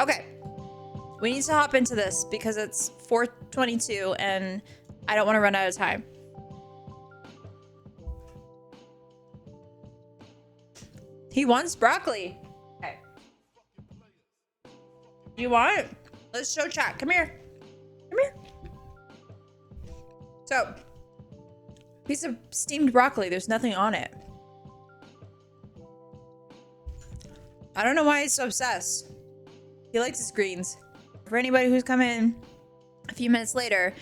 Okay. We need to hop into this because it's 4:22 and I don't want to run out of time. He wants broccoli. Okay. You want it? Let's show chat. Come here. Come here. So, piece of steamed broccoli. There's nothing on it. I don't know why he's so obsessed. He likes his greens. For anybody who's come in a few minutes later,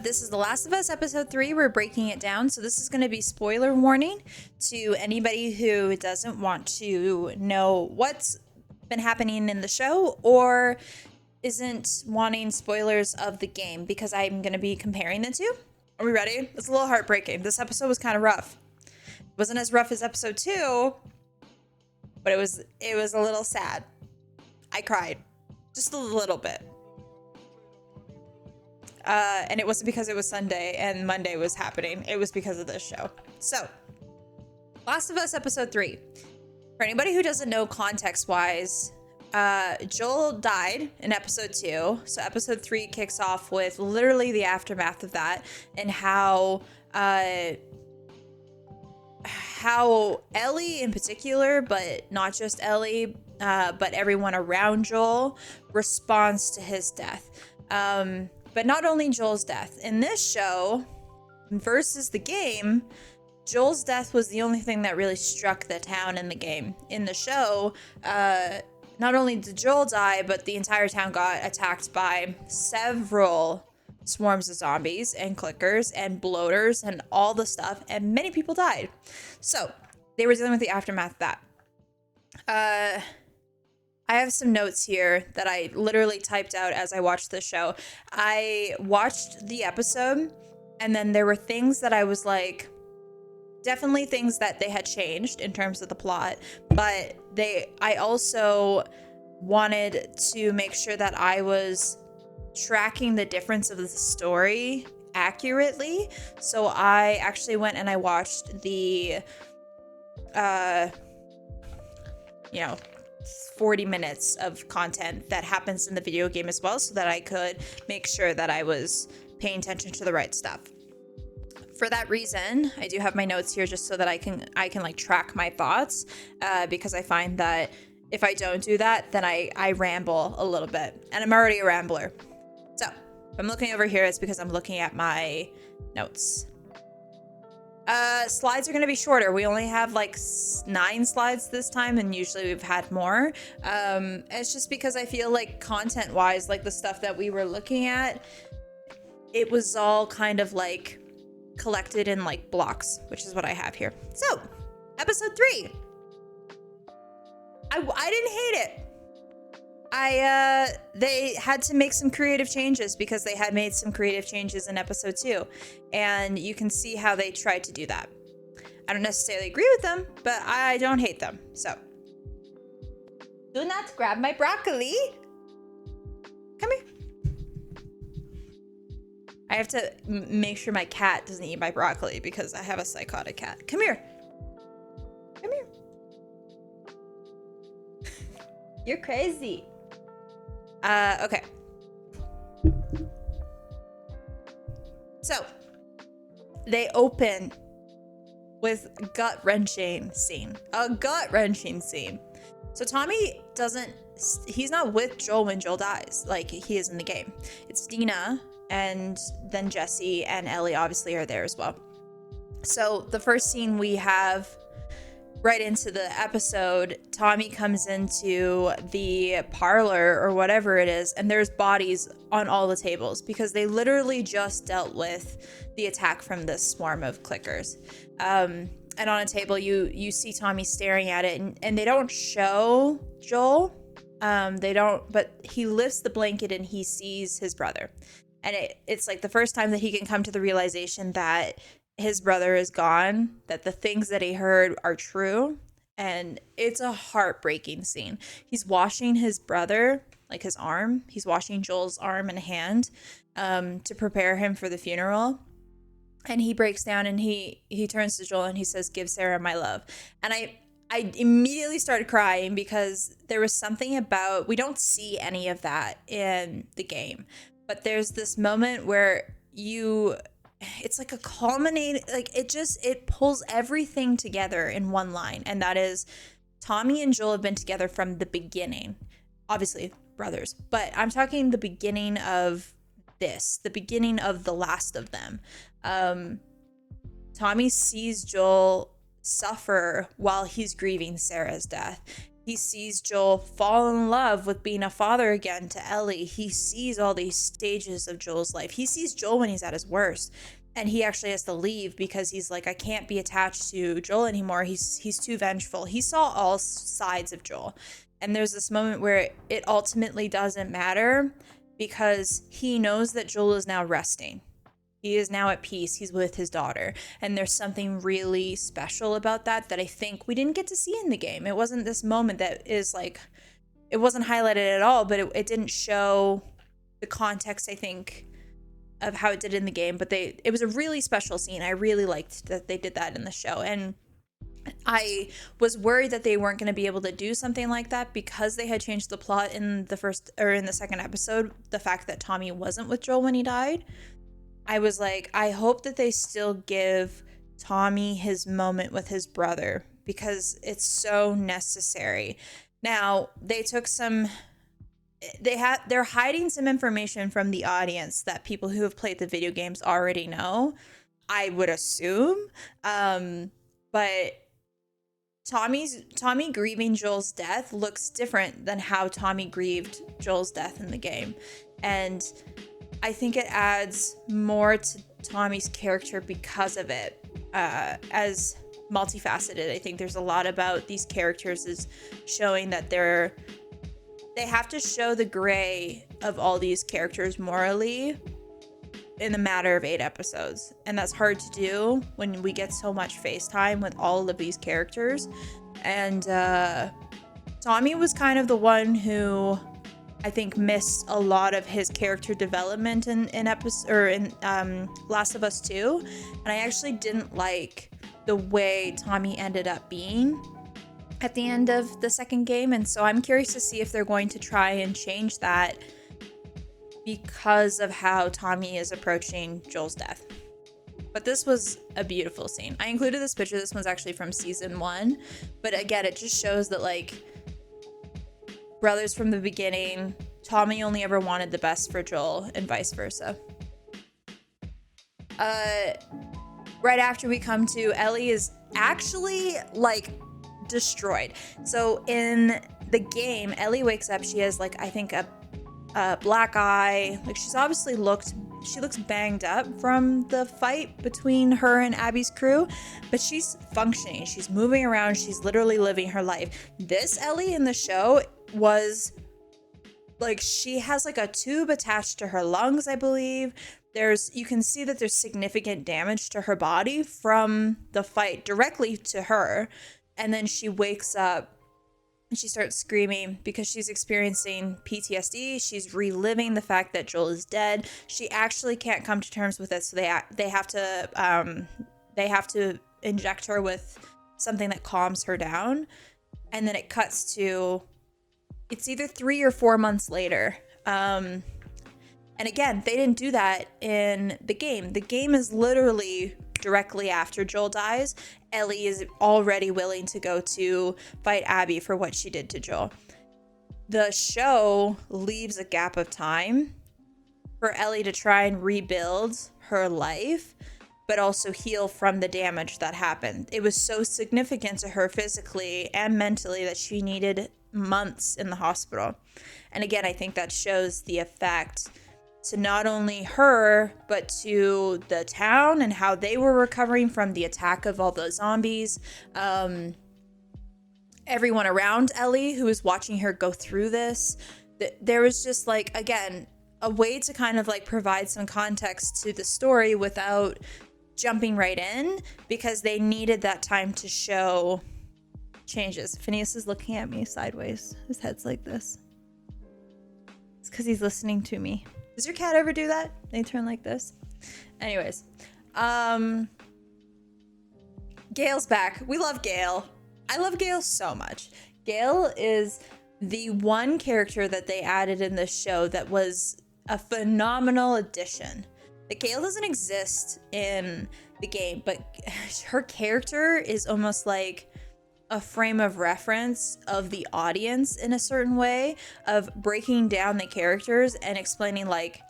this is The Last of Us episode 3. We're breaking it down. So this is going to be spoiler warning to anybody who doesn't want to know what's been happening in the show or isn't wanting spoilers of the game, because I'm going to be comparing the two. Are we ready? It's a little heartbreaking. This episode was kind of rough. It wasn't as rough as episode 2, but it was a little sad. I cried just a little bit. And it wasn't because it was Sunday and Monday was happening. It was because of this show. So, Last of Us episode 3. For anybody who doesn't know context-wise, Joel died in episode 2. So episode 3 kicks off with literally the aftermath of that, and how Ellie in particular, but not just Ellie, but everyone around Joel responds to his death. But not only Joel's death. In this show versus the game, Joel's death was the only thing that really struck the town in the game. In the show, not only did Joel die, but the entire town got attacked by several swarms of zombies and clickers and bloaters and all the stuff, and many people died. So they were dealing with the aftermath of that. I have some notes here that I literally typed out as I watched the show. I watched the episode, and then there were things that I was like, definitely things that they had changed in terms of the plot, but I also wanted to make sure that I was tracking the difference of the story accurately. So I actually went and I watched the 40 minutes of content that happens in the video game as well, so that I could make sure that I was paying attention to the right stuff. For that reason, I do have my notes here just so that I can like track my thoughts, because I find that if I don't do that, then I ramble a little bit, and I'm already a rambler. So if I'm looking over here, it's because I'm looking at my notes. Slides are going to be shorter. We only have like 9 slides this time, and usually we've had more. It's just because I feel like content wise, like the stuff that we were looking at, it was all kind of like collected in like blocks, which is what I have here. So episode 3, I didn't hate it. They had to make some creative changes because they had made some creative changes in episode 2, and you can see how they tried to do that. I don't necessarily agree with them, but I don't hate them. So, do not grab my broccoli. Come here. I have to make sure my cat doesn't eat my broccoli because I have a psychotic cat. Come here. Come here. You're crazy. Okay. So, they open with a gut-wrenching scene. So Tommy he's not with Joel when Joel dies, like he is in the game. It's Dina, and then Jesse and Ellie obviously are there as well. So the first scene we have right into the episode, Tommy comes into the parlor or whatever it is, and there's bodies on all the tables because they literally just dealt with the attack from this swarm of clickers. And on a table, you see Tommy staring at it, and they don't show Joel. But he lifts the blanket and he sees his brother. And it's like the first time that he can come to the realization that his brother is gone, that the things that he heard are true, and it's a heartbreaking scene. He's washing his brother, like his arm. He's washing Joel's arm and hand to prepare him for the funeral. And he breaks down and he turns to Joel and he says, "Give Sarah my love." And I immediately started crying because there was something about, we don't see any of that in the game, but there's this moment where it's like a culminating, like it pulls everything together in one line. And that is, Tommy and Joel have been together from the beginning, obviously brothers, but I'm talking the beginning of the beginning of the last of them. Tommy sees Joel suffer while he's grieving Sarah's death. He sees Joel fall in love with being a father again to Ellie. He sees all these stages of Joel's life. He sees Joel when he's at his worst. And he actually has to leave because he's like, I can't be attached to Joel anymore. He's too vengeful. He saw all sides of Joel. And there's this moment where it ultimately doesn't matter because he knows that Joel is now resting. He is now at peace. He's with his daughter. And there's something really special about that I think we didn't get to see in the game. It wasn't this moment that is like, it wasn't highlighted at all, but it didn't show the context, I think, of how it did in the game. But it was a really special scene. I really liked that they did that in the show. And I was worried that they weren't going to be able to do something like that because they had changed the plot in the second episode. The fact that Tommy wasn't with Joel when he died. I was like, I hope that they still give Tommy his moment with his brother because it's so necessary. Now, they're hiding some information from the audience that people who have played the video games already know, I would assume. But Tommy grieving Joel's death looks different than how Tommy grieved Joel's death in the game. And I think it adds more to Tommy's character because of it. As multifaceted, I think there's a lot about these characters is showing that they have to show the gray of all these characters morally in a matter of 8 episodes. And that's hard to do when we get so much face time with all of these characters. And Tommy was kind of the one who I think missed a lot of his character development in Last of Us 2. And I actually didn't like the way Tommy ended up being at the end of the second game. And so I'm curious to see if they're going to try and change that because of how Tommy is approaching Joel's death. But this was a beautiful scene. I included this picture. This one's actually from season 1. But again, it just shows that, like, brothers from the beginning, Tommy only ever wanted the best for Joel and vice versa. Right after we come to Ellie is actually, like, destroyed. So in the game, Ellie wakes up. She has, like, I think a black eye. Like, she looks banged up from the fight between her and Abby's crew, but she's functioning. She's moving around. She's literally living her life. This Ellie in the show was like, she has like a tube attached to her lungs, I believe. You can see that there's significant damage to her body from the fight directly to her. And then she wakes up and she starts screaming because she's experiencing PTSD. She's reliving the fact that Joel is dead. She actually can't come to terms with it, so they have to inject her with something that calms her down. And then it cuts to, it's either 3 or 4 months later. And again, they didn't do that in the game. The game is literally directly after Joel dies. Ellie is already willing to go to fight Abby for what she did to Joel. The show leaves a gap of time for Ellie to try and rebuild her life, but also heal from the damage that happened. It was so significant to her physically and mentally that she needed months in the hospital. And again, I think that shows the effect to not only her, but to the town and how they were recovering from the attack of all the zombies. Everyone around Ellie who was watching her go through this. There was just, like, again, a way to kind of like provide some context to the story without jumping right in, because they needed that time to show changes. Phineas is looking at me sideways. His head's like this. It's because he's listening to me. Does your cat ever do that? They turn like this. Anyways, Gail's back. We love Gail. I love Gale so much. Gale is the one character that they added in this show that was a phenomenal addition. The Gale doesn't exist in the game, but her character is almost like a frame of reference of the audience in a certain way, of breaking down the characters and explaining, like,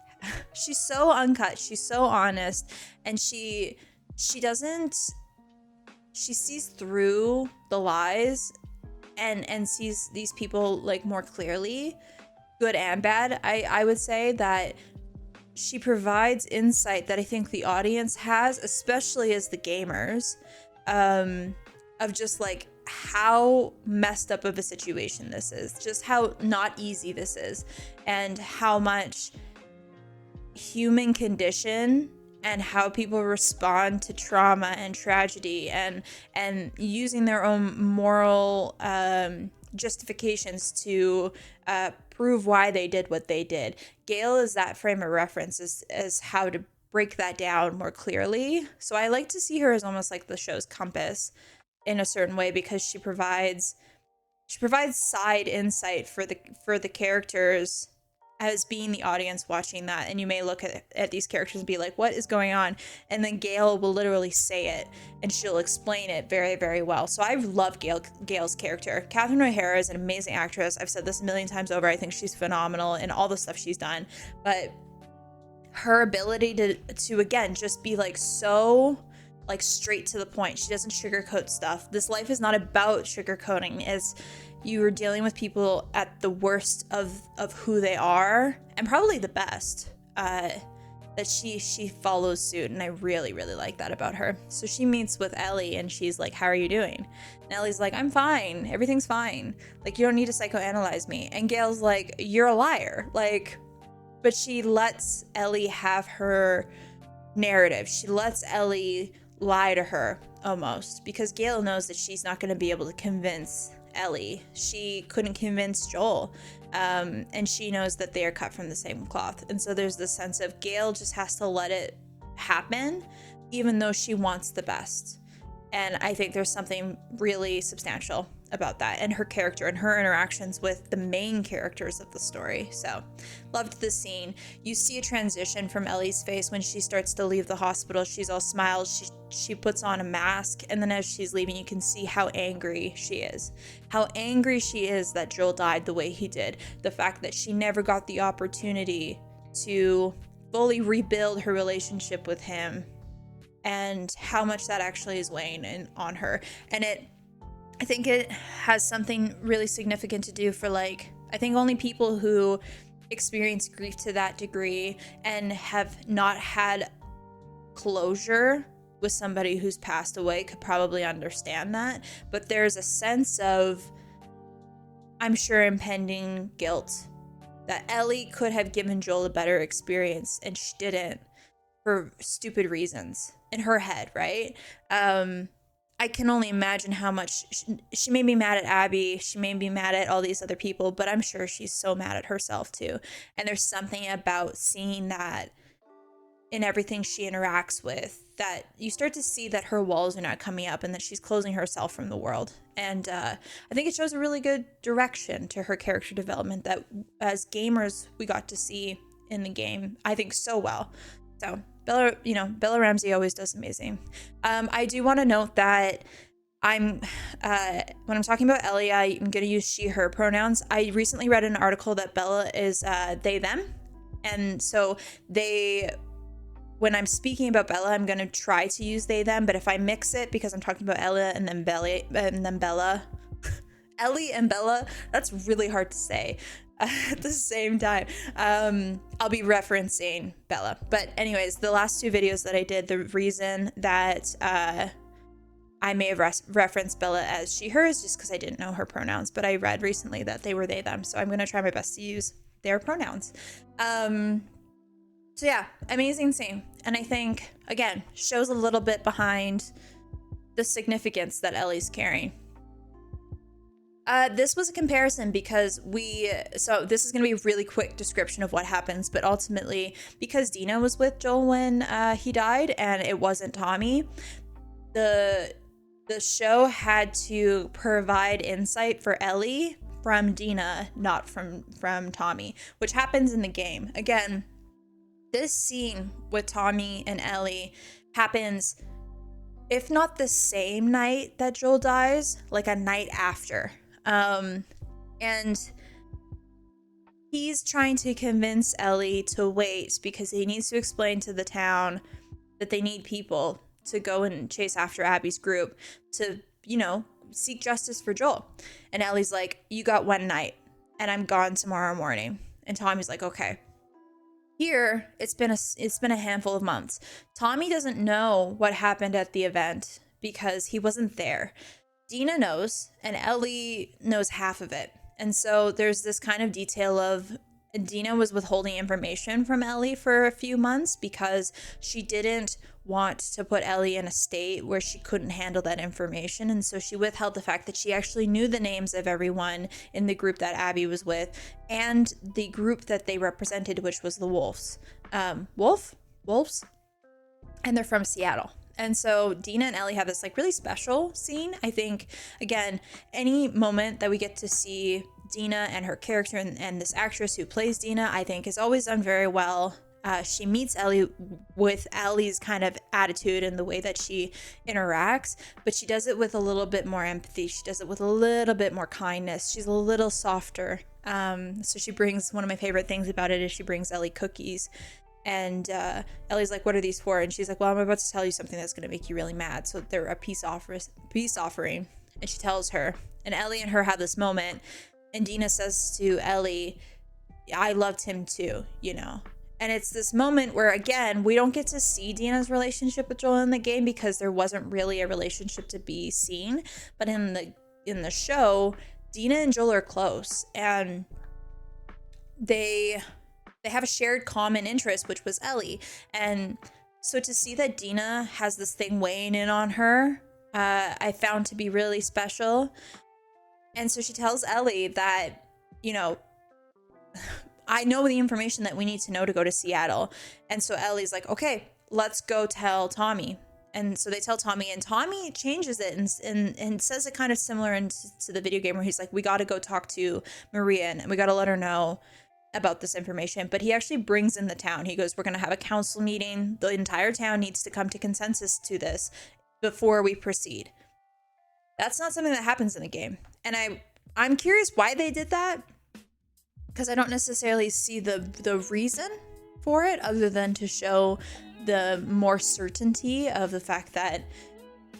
she's so uncut, she's so honest, and she doesn't, she sees through the lies and sees these people like more clearly, good and bad. I would say that she provides insight that I think the audience has, especially as the gamers, of just like how messed up of a situation this is, just how not easy this is, and how much human condition and how people respond to trauma and tragedy, and using their own moral justifications to prove why they did what they did. Gale is that frame of reference as how to break that down more clearly. So I like to see her as almost like the show's compass in a certain way, because she provides side insight for the characters as being the audience watching that. And you may look at these characters and be like, what is going on? And then Gale will literally say it, and she'll explain it very, very well. So I love Gale's character. Catherine O'Hara is an amazing actress. I've said this a million times over. I think she's phenomenal in all the stuff she's done. But her ability to again, just be like so like straight to the point. She doesn't sugarcoat stuff. This life is not about sugarcoating. As you are dealing with people at the worst of who they are, and probably the best, that she follows suit, and I really, really like that about her. So she meets with Ellie, and she's like, how are you doing? And Ellie's like, I'm fine, everything's fine, like, you don't need to psychoanalyze me. And Gale's like, you're a liar. Like, but she lets Ellie have her narrative. She lets Ellie lie to her almost, because Gale knows that she's not going to be able to convince Ellie. She couldn't convince Joel, and she knows that they are cut from the same cloth. And so there's this sense of Gale just has to let it happen, even though she wants the best. And I think there's something really substantial about that, and her character and her interactions with the main characters of the story. So loved the scene. You see a transition from Ellie's face when she starts to leave the hospital. She's all smiles, she puts on a mask, and then as she's leaving, you can see how angry she is. How angry she is that Joel died the way he did. The fact that she never got the opportunity to fully rebuild her relationship with him, and how much that actually is weighing on her. And I think it has something really significant to do for, like, I think only people who experience grief to that degree and have not had closure with somebody who's passed away could probably understand that. But there's a sense of, I'm sure, impending guilt that Ellie could have given Joel a better experience, and she didn't, for stupid reasons in her head, right? I can only imagine how much she may be mad at Abby. She may be mad at all these other people, but I'm sure she's so mad at herself too. And there's something about seeing that in everything she interacts with, that you start to see that her walls are not coming up and that she's closing herself from the world. And I think it shows a really good direction to her character development that as gamers we got to see in the game, I think, so well. So Bella Ramsey always does amazing. I do want to note that when I'm talking about Ellie, I'm going to use she, her pronouns. I recently read an article that Bella is they, them. And so when I'm speaking about Bella, I'm going to try to use they, them. But if I mix it, because I'm talking about Ella and then Bella, Ellie and Bella, that's really hard to say at the same time. I'll be referencing Bella. But anyways, the last two videos that I did, the reason that I may have referenced Bella as she, her is just because I didn't know her pronouns. But I read recently that they were they, them. So I'm going to try my best to use their pronouns. So yeah, amazing scene. And I think, again, shows a little bit behind the significance that Ellie's carrying. This was a comparison because so this is going to be a really quick description of what happens, but ultimately, because Dina was with Joel when he died and it wasn't Tommy, the the show had to provide insight for Ellie from Dina, not from Tommy, which happens in the game. Again, this scene with Tommy and Ellie happens, if not the same night that Joel dies, like a night after. And he's trying to convince Ellie to wait because he needs to explain to the town that they need people to go and chase after Abby's group to, seek justice for Joel. And Ellie's like, you got one night and I'm gone tomorrow morning. And Tommy's like, okay. Here, it's been a handful of months. Tommy doesn't know what happened at the event because he wasn't there. Dina knows, and Ellie knows half of it. And so there's this kind of detail of Dina was withholding information from Ellie for a few months because she didn't want to put Ellie in a state where she couldn't handle that information. And so she withheld the fact that she actually knew the names of everyone in the group that Abby was with and the group that they represented, which was the Wolves. Wolves? And they're from Seattle. And so Dina and Ellie have this really special scene. I think, again, any moment that we get to see Dina and her character and this actress who plays Dina, I think is always done very well. She meets Ellie with Ellie's kind of attitude and the way that she interacts, but she does it with a little bit more empathy. She does it with a little bit more kindness. She's a little softer. So she brings, one of my favorite things about it is she brings Ellie cookies. And Ellie's like, what are these for? And she's like, well, I'm about to tell you something that's going to make you really mad. So they're a peace offering. And she tells her. And Ellie and her have this moment. And Dina says to Ellie, I loved him too, And it's this moment where, again, we don't get to see Dina's relationship with Joel in the game because there wasn't really a relationship to be seen. But in the show, Dina and Joel are close. And they have a shared common interest, which was Ellie. And so to see that Dina has this thing weighing in on her, I found to be really special. And so she tells Ellie that, I know the information that we need to know to go to Seattle. And so Ellie's like, okay, let's go tell Tommy. And so they tell Tommy, and Tommy changes it and says it kind of similar to the video game where he's like, we got to go talk to Maria and we got to let her know about this information. But he actually brings in the town. He goes, we're going to have a council meeting. The entire town needs to come to consensus to this before we proceed. That's not something that happens in the game. And I'm curious why they did that, because I don't necessarily see the reason for it other than to show the more certainty of the fact that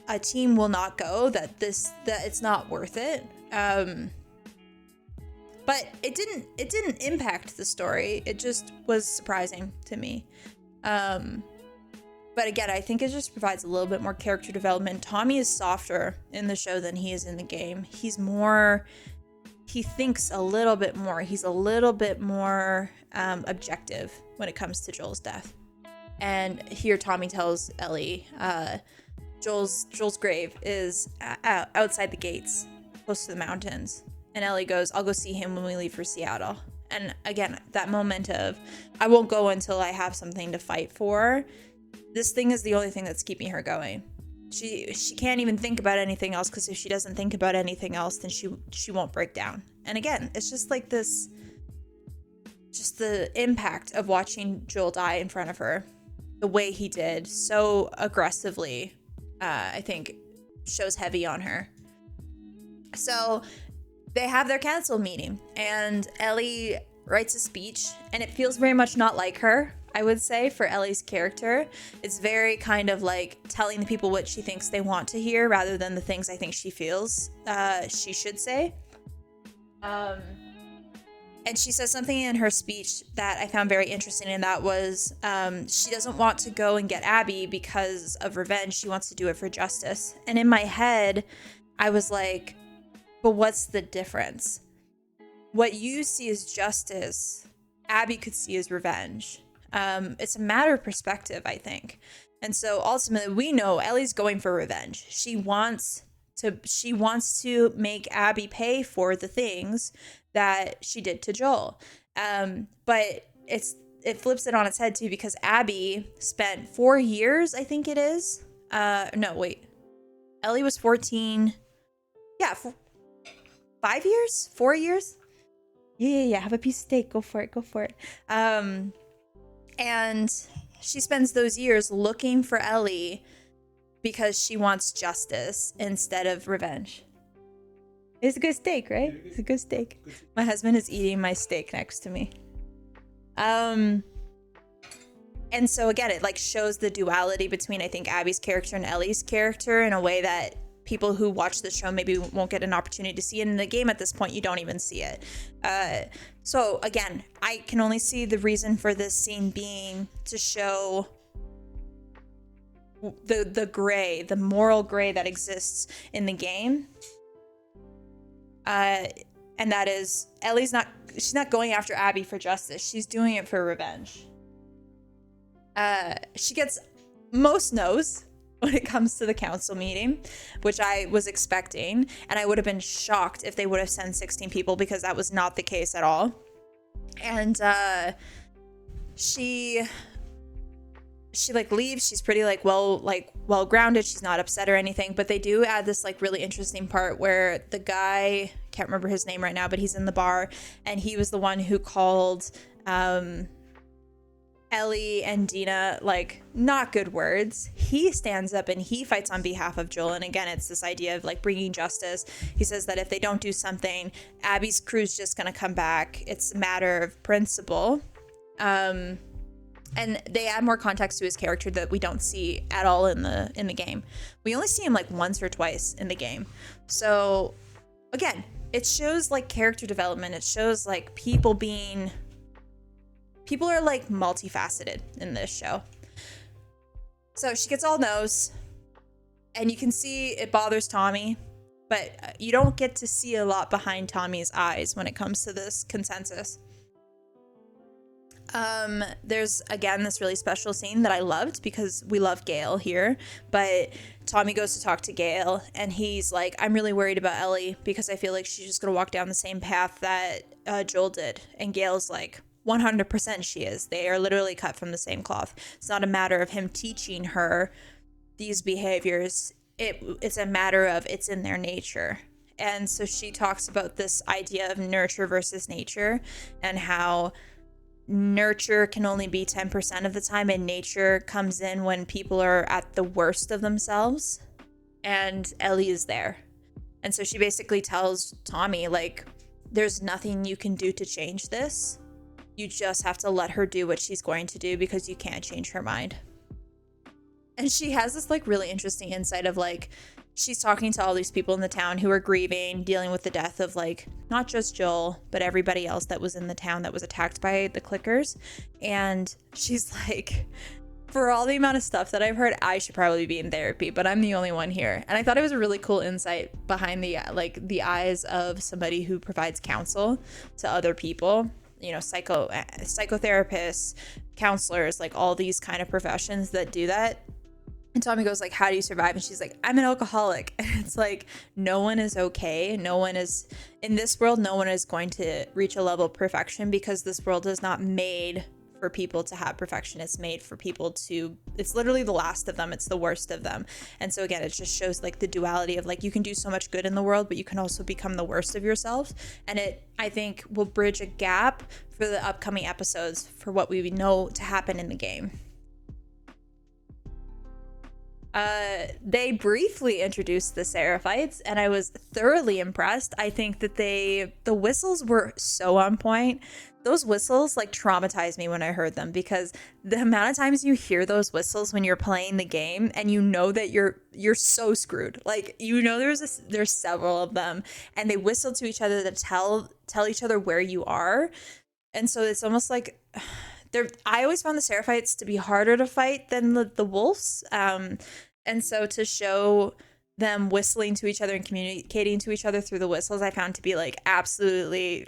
a team will not go, that it's not worth it. But it didn't impact the story. It just was surprising to me. But again, I think it just provides a little bit more character development. Tommy is softer in the show than he is in the game. He thinks a little bit more. He's a little bit more objective when it comes to Joel's death. And here Tommy tells Ellie, Joel's grave is outside the gates, close to the mountains. And Ellie goes, I'll go see him when we leave for Seattle. And again, that moment of, I won't go until I have something to fight for. This thing is the only thing that's keeping her going. She can't even think about anything else, because if she doesn't think about anything else, then she won't break down. And again, it's just like this, just the impact of watching Joel die in front of her, the way he did so aggressively, I think shows heavy on her. So they have their council meeting, and Ellie writes a speech, and it feels very much not like her, I would say, for Ellie's character. It's very kind of like telling the people what she thinks they want to hear rather than the things I think she feels she should say. And she says something in her speech that I found very interesting, and that was she doesn't want to go and get Abby because of revenge. She wants to do it for justice. And in my head, I was like, but what's the difference? What you see as justice, Abby could see as revenge. It's a matter of perspective, I think. And so ultimately, we know Ellie's going for revenge. She wants to make Abby pay for the things that she did to Joel. But it flips it on its head too, because Abby spent 4 years, I think it is. No, wait. Ellie was 14. Yeah, 5 years? 4 years? Yeah. Have a piece of steak. Go for it. And she spends those years looking for Ellie because she wants justice instead of revenge. It's a good steak, right? It's a good steak. My husband is eating my steak next to me. And so again, it like shows the duality between, I think, Abby's character and Ellie's character in a way that people who watch the show maybe won't get an opportunity to see. In the game at this point, you don't even see it. So again, I can only see the reason for this scene being to show the gray, the moral gray that exists in the game. And that is, she's not going after Abby for justice. She's doing it for revenge. She gets most no's when it comes to the council meeting, which I was expecting, and I would have been shocked if they would have sent 16 people, because that was not the case at all. And she like leaves. She's pretty well grounded. She's not upset or anything, but they do add this like really interesting part where the guy, can't remember his name right now, but he's in the bar, and he was the one who called Ellie and Dina like not good words. He stands up and he fights on behalf of Joel. And again, it's this idea of like bringing justice. He says that if they don't do something, Abby's crew's just gonna come back. It's a matter of principle. And they add more context to his character that we don't see at all in the game. We only see him like once or twice in the game. So again, it shows like character development. It shows like people are like multifaceted in this show. So she gets all no's, and you can see it bothers Tommy, but you don't get to see a lot behind Tommy's eyes when it comes to this consensus. There's again this really special scene that I loved because we love Gale here, but Tommy goes to talk to Gale and he's like, I'm really worried about Ellie because I feel like she's just gonna walk down the same path that Joel did. And Gale's like, 100% she is. They are literally cut from the same cloth. It's not a matter of him teaching her these behaviors. It's a matter of it's in their nature. And so she talks about this idea of nurture versus nature, and how nurture can only be 10% of the time, and nature comes in when people are at the worst of themselves, and Ellie is there. And so she basically tells Tommy, like, there's nothing you can do to change this. You just have to let her do what she's going to do because you can't change her mind. And she has this like really interesting insight of like, she's talking to all these people in the town who are grieving, dealing with the death of like, not just Joel, but everybody else that was in the town that was attacked by the clickers. And she's like, for all the amount of stuff that I've heard, I should probably be in therapy, but I'm the only one here. And I thought it was a really cool insight behind the eyes of somebody who provides counsel to other people. You know, psychotherapists, counselors, like all these kind of professions that do that. And Tommy goes like, how do you survive? And she's like, I'm an alcoholic. And it's like, no one is okay. No one is in this world. No one is going to reach a level of perfection, because this world is not made for people to have perfection. It's made for people to, it's literally the last of them. It's the worst of them. And so again, it just shows like the duality of like, you can do so much good in the world, but you can also become the worst of yourself. And it, I think, will bridge a gap for the upcoming episodes for what we know to happen in the game. They briefly introduced the Seraphites, and I was thoroughly impressed. I think that the whistles were so on point. Those whistles like traumatized me when I heard them, because the amount of times you hear those whistles when you're playing the game and you know that you're so screwed. Like, you know, there's several of them, and they whistle to each other to tell each other where you are. And so it's almost like I always found the Seraphites to be harder to fight than the wolves. And so to show them whistling to each other and communicating to each other through the whistles, I found to be like absolutely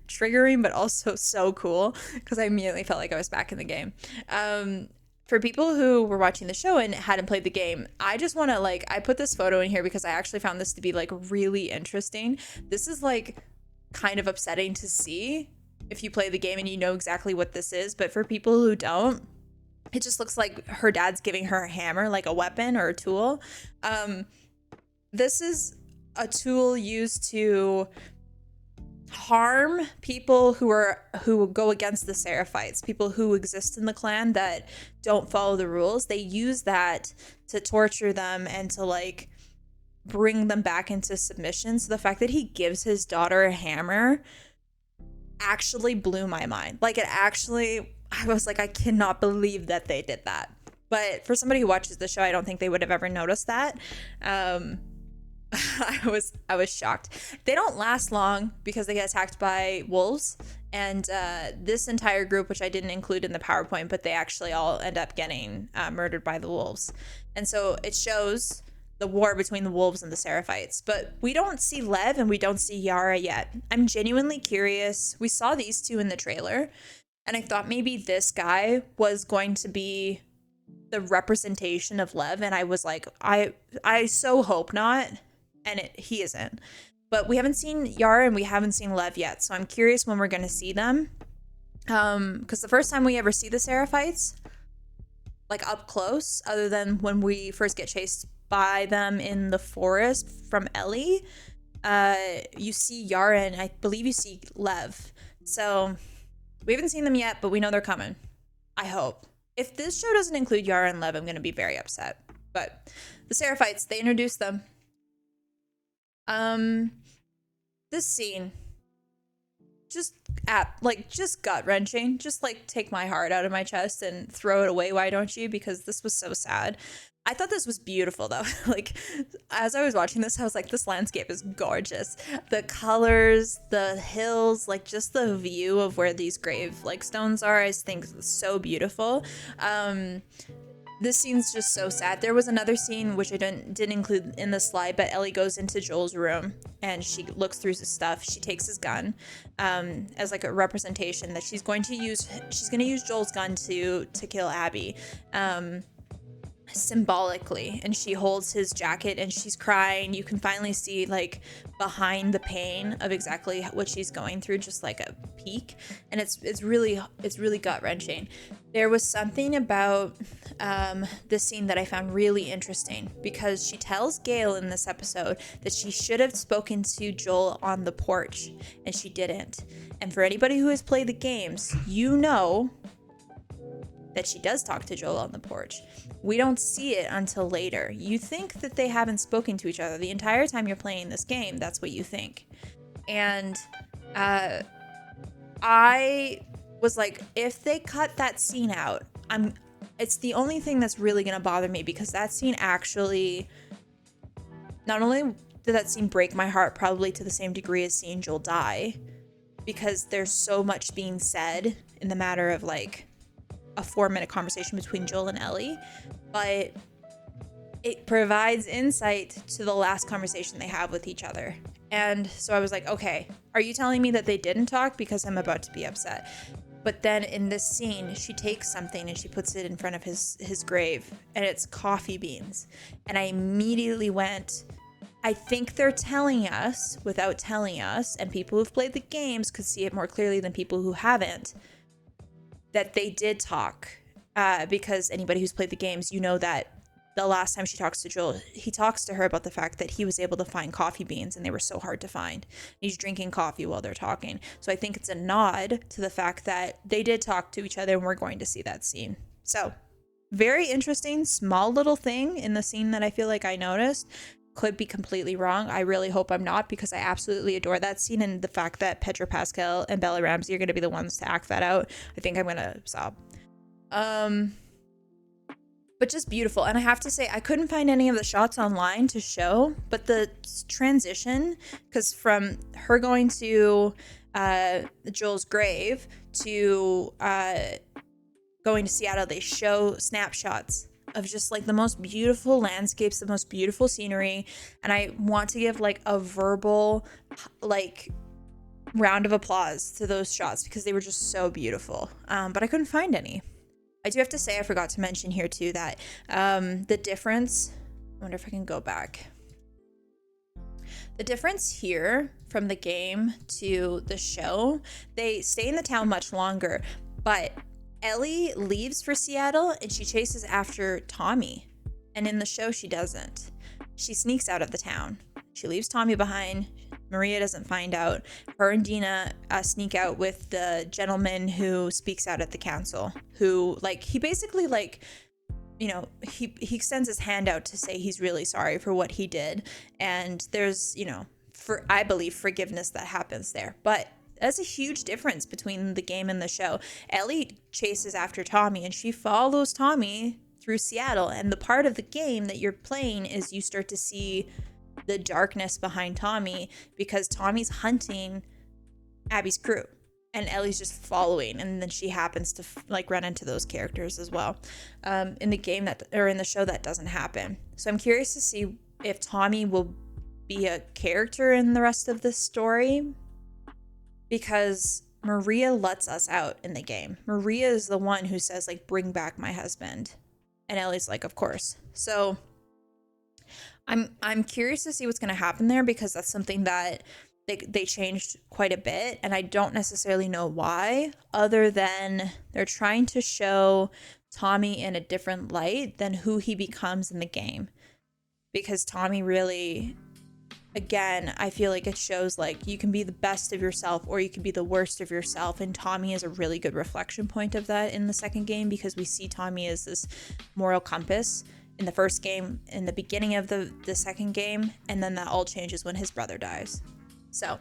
triggering, but also so cool, because I immediately felt like I was back in the game. For people who were watching the show and hadn't played the game, I just want to like, I put this photo in here because I actually found this to be like really interesting. This is like kind of upsetting to see if you play the game and you know exactly what this is, but for people who don't, it just looks like her dad's giving her a hammer, like a weapon or a tool. this is a tool used to harm people who go against the Seraphites, people who exist in the clan that don't follow the rules. They use that to torture them and to like bring them back into submission. So the fact that he gives his daughter a hammer actually blew my mind. Like, it actually, I was like, I cannot believe that they did that. But for somebody who watches the show, I don't think they would have ever noticed that. I was shocked. They don't last long because they get attacked by wolves, and this entire group, which I didn't include in the PowerPoint, but they actually all end up getting murdered by the wolves. And so it shows the war between the wolves and the Seraphites. But we don't see Lev and we don't see Yara yet. I'm genuinely curious. We saw these two in the trailer, and I thought maybe this guy was going to be the representation of Lev, and I was like, I so hope not. And he isn't. But we haven't seen Yara and we haven't seen Lev yet, so I'm curious when we're going to see them. Because the first time we ever see the Seraphites, like up close, other than when we first get chased by them in the forest from Ellie, you see Yara and I believe you see Lev. So we haven't seen them yet, but we know they're coming. I hope. If this show doesn't include Yara and Lev, I'm going to be very upset. But the Seraphites, they introduced them. This scene, just gut-wrenching. Just like take my heart out of my chest and throw it away, why don't you? Because this was so sad. I thought this was beautiful though. Like, as I was watching this, I was like, this landscape is gorgeous. The colors, the hills, like just the view of where these grave like stones are, I just think is so beautiful. This scene's just so sad. There was another scene which I didn't include in the slide, but Ellie goes into Joel's room and she looks through his stuff. She takes his gun as like a representation that she's going to use Joel's gun to kill Abby. Symbolically, and she holds his jacket and she's crying. You can finally see like behind the pain of exactly what she's going through, just like a peek, and it's really gut-wrenching. There was something about this scene that I found really interesting, because she tells Gail in this episode that she should have spoken to Joel on the porch, and she didn't. And for anybody who has played the games, you know that she does talk to Joel on the porch. We don't see it until later. You think that they haven't spoken to each other the entire time you're playing this game. That's what you think. And I was like, if they cut that scene out, it's the only thing that's really gonna bother me, because that scene actually, not only did that scene break my heart probably to the same degree as seeing Joel die, because there's so much being said in the matter of like a 4-minute conversation between Joel and Ellie, but it provides insight to the last conversation they have with each other. And so I was like, okay, are you telling me that they didn't talk? Because I'm about to be upset. But then in this scene, she takes something and she puts it in front of his grave, and it's coffee beans. And I immediately went, I think they're telling us without telling us, and people who've played the games could see it more clearly than people who haven't, that they did talk, because anybody who's played the games, you know that the last time she talks to Joel, he talks to her about the fact that he was able to find coffee beans and they were so hard to find. He's drinking coffee while they're talking. So I think it's a nod to the fact that they did talk to each other, and we're going to see that scene. So very interesting, small little thing in the scene that I feel like I noticed. Could be completely wrong. I really hope I'm not, because I absolutely adore that scene, and the fact that Pedro Pascal and Bella Ramsey are going to be the ones to act that out, I think I'm going to sob. But just beautiful. And I have to say, I couldn't find any of the shots online to show, but the transition, because from her going to Joel's grave to going to Seattle, they show snapshots of just like the most beautiful landscapes, the most beautiful scenery. And I want to give like a verbal like round of applause to those shots, because they were just so beautiful. But I couldn't find any. I do have to say, I forgot to mention here too that the difference, I wonder if I can go back. The difference here from the game to the show, they stay in the town much longer, but Ellie leaves for Seattle and she chases after Tommy. And in the show, she doesn't. she sneaks out of the town. She leaves Tommy behind. Maria doesn't find out. Her and Dina sneak out with the gentleman who speaks out at the council, who, like, he basically, like, you know, he extends his hand out to say he's really sorry for what he did. And there's, you know, I believe forgiveness that happens there. But that's a huge difference between the game and the show. Ellie chases after Tommy, and she follows Tommy through Seattle. And the part of the game that you're playing is you start to see the darkness behind Tommy, because Tommy's hunting Abby's crew and Ellie's just following, and then she happens to like run into those characters as well. In the game in the show, that doesn't happen. So I'm curious to see if Tommy will be a character in the rest of this story, because Maria lets us out in the game. Maria is the one who says, like, bring back my husband, and Ellie's like, of course. So I'm curious to see what's going to happen there, because that's something that they changed quite a bit, and I don't necessarily know why, other than they're trying to show Tommy in a different light than who he becomes in the game. Because Tommy really, again, I feel like it shows, like, you can be the best of yourself or you can be the worst of yourself, and Tommy is a really good reflection point of that in the second game, because we see Tommy as this moral compass in the first game, in the beginning of the second game, and then that all changes when his brother dies. So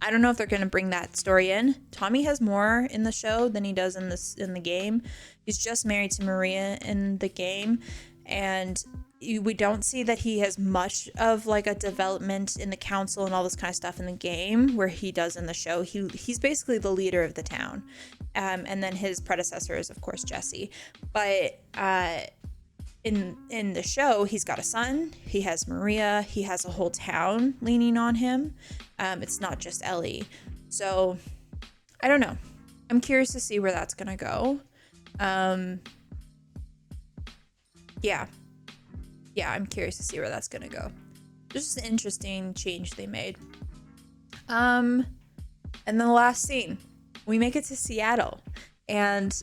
I don't know if they're going to bring that story in. Tommy has more in the show than he does in the game. He's just married to Maria in the game, and we don't see that he has much of like a development in the council and all this kind of stuff in the game where he does in the show. He's basically the leader of the town, and then his predecessor is, of course, Jesse. But in the show, he's got a son, he has Maria, he has a whole town leaning on him. It's not just Ellie. So I don't know. I'm curious to see where that's gonna go. Yeah, I'm curious to see where that's gonna go. Just an interesting change they made. And then the last scene, we make it to Seattle, and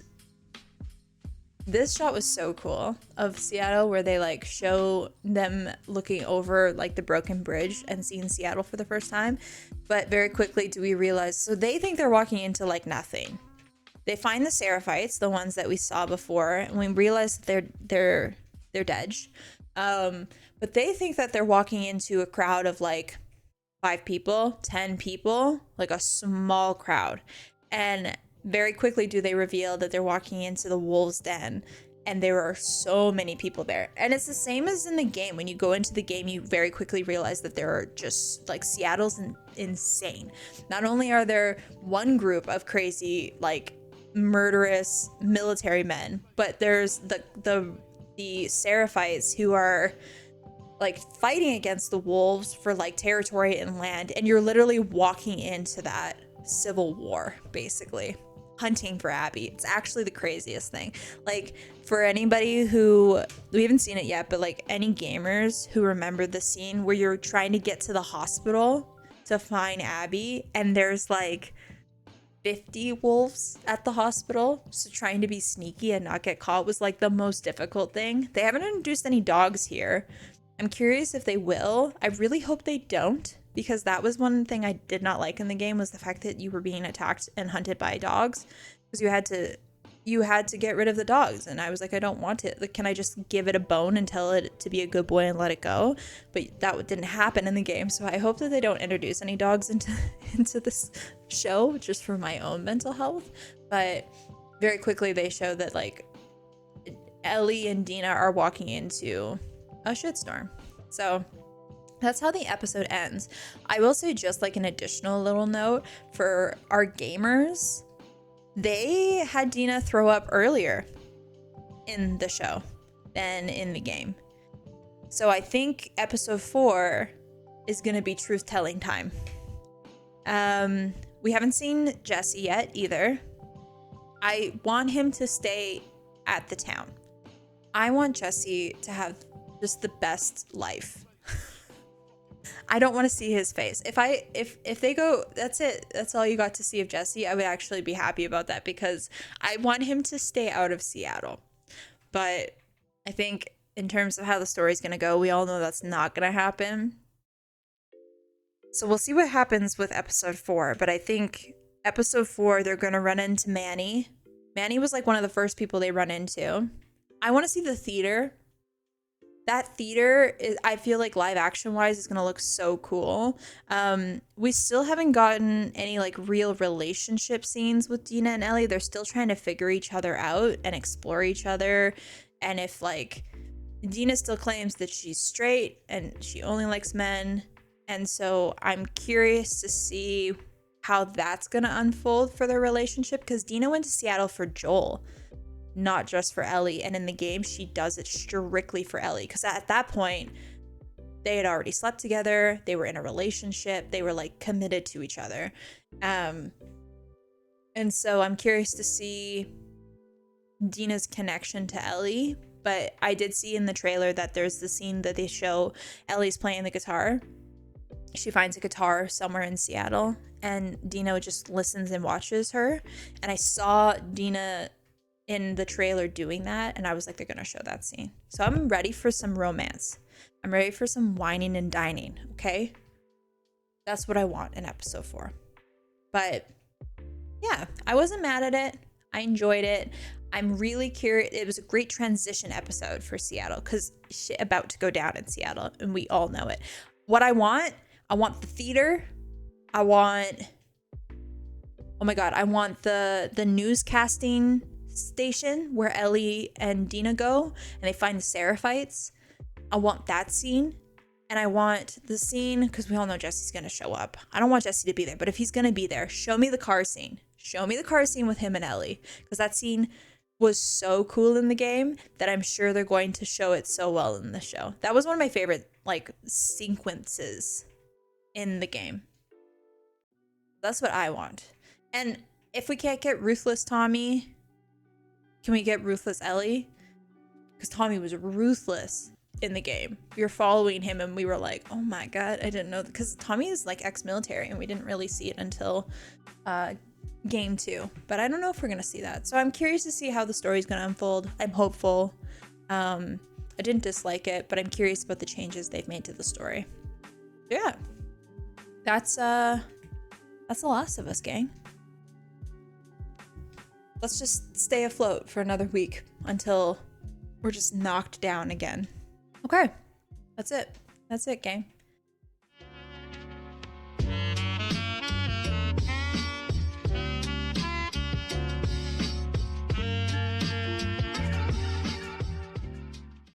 this shot was so cool of Seattle, where they like show them looking over like the broken bridge and seeing Seattle for the first time. But very quickly do we realize, so they think they're walking into like nothing. They find the Seraphites, the ones that we saw before, and we realize that they're dead. But they think that they're walking into a crowd of like 5 people, 10 people, like a small crowd. And very quickly do they reveal that they're walking into the wolves' den, and there are so many people there. And it's the same as in the game. When you go into the game, you very quickly realize that there are just like, Seattle's insane. Not only are there one group of crazy, like, murderous military men, but there's the Seraphites who are like fighting against the wolves for like territory and land, and you're literally walking into that civil war, basically hunting for Abby. It's actually the craziest thing. Like, for anybody who, we haven't seen it yet, but like any gamers who remember the scene where you're trying to get to the hospital to find Abby, and there's like 50 wolves at the hospital, so trying to be sneaky and not get caught was like the most difficult thing. They haven't introduced any dogs here. I'm curious if they will. I really hope they don't, because that was one thing I did not like in the game, was the fact that you were being attacked and hunted by dogs, because you had to get rid of the dogs, and I was like, I don't want it. Like, can I just give it a bone and tell it to be a good boy and let it go? But that didn't happen in the game, so I hope that they don't introduce any dogs into this show, just for my own mental health. But very quickly they show that like Ellie and Dina are walking into a shitstorm. So that's how the episode ends. I will say, just like an additional little note for our gamers, they had Dina throw up earlier in the show than in the game. So I think episode 4 is going to be truth-telling time. We haven't seen Jesse yet either. I want him to stay at the town. I want Jesse to have just the best life. I don't want to see his face. If they go, that's it, that's all you got to see of Jesse, I would actually be happy about that, because I want him to stay out of Seattle. But I think in terms of how the story's gonna go. We all know that's not gonna happen. So we'll see what happens with episode 4. But I think episode 4, they're gonna run into Manny. Manny was like one of the first people they run into. I want to see the theater. That theater is, I feel like live action wise, is gonna look so cool. We still haven't gotten any like real relationship scenes with Dina and Ellie. They're still trying to figure each other out and explore each other. And if like Dina still claims that she's straight and she only likes men, and so I'm curious to see how that's gonna unfold for their relationship, because Dina went to Seattle for Joel, not just for Ellie. And in the game, she does it strictly for Ellie, because at that point, they had already slept together. They were in a relationship. They were like committed to each other. And so I'm curious to see Dina's connection to Ellie. But I did see in the trailer that there's the scene that they show Ellie's playing the guitar. She finds a guitar somewhere in Seattle, and Dina just listens and watches her. And I saw Dina in the trailer doing that, and I was like, they're gonna show that scene. So I'm ready for some romance. I'm ready for some whining and dining, okay? That's what I want in episode 4. But yeah, I wasn't mad at it. I enjoyed it. I'm really curious. It was a great transition episode for Seattle, because shit about to go down in Seattle, and we all know it. What I want the theater. I want the newscasting station where Ellie and Dina go and they find the Seraphites. I want that scene. And I want the scene, because we all know Jesse's going to show up. I don't want Jesse to be there, but if he's going to be there, show me the car scene. Show me the car scene with him and Ellie, because that scene was so cool in the game that I'm sure they're going to show it so well in the show. That was one of my favorite like sequences in the game. That's what I want. And if we can't get Ruthless Tommy, can we get Ruthless Ellie? Because Tommy was ruthless in the game. We were following him and we were like, oh my god, I didn't know. Because Tommy is like ex-military and we didn't really see it until game 2. But I don't know if we're going to see that. So I'm curious to see how the story's going to unfold. I'm hopeful. I didn't dislike it, but I'm curious about the changes they've made to the story. Yeah. That's The Last of Us, gang. Let's just stay afloat for another week until we're just knocked down again. Okay. That's it, gang.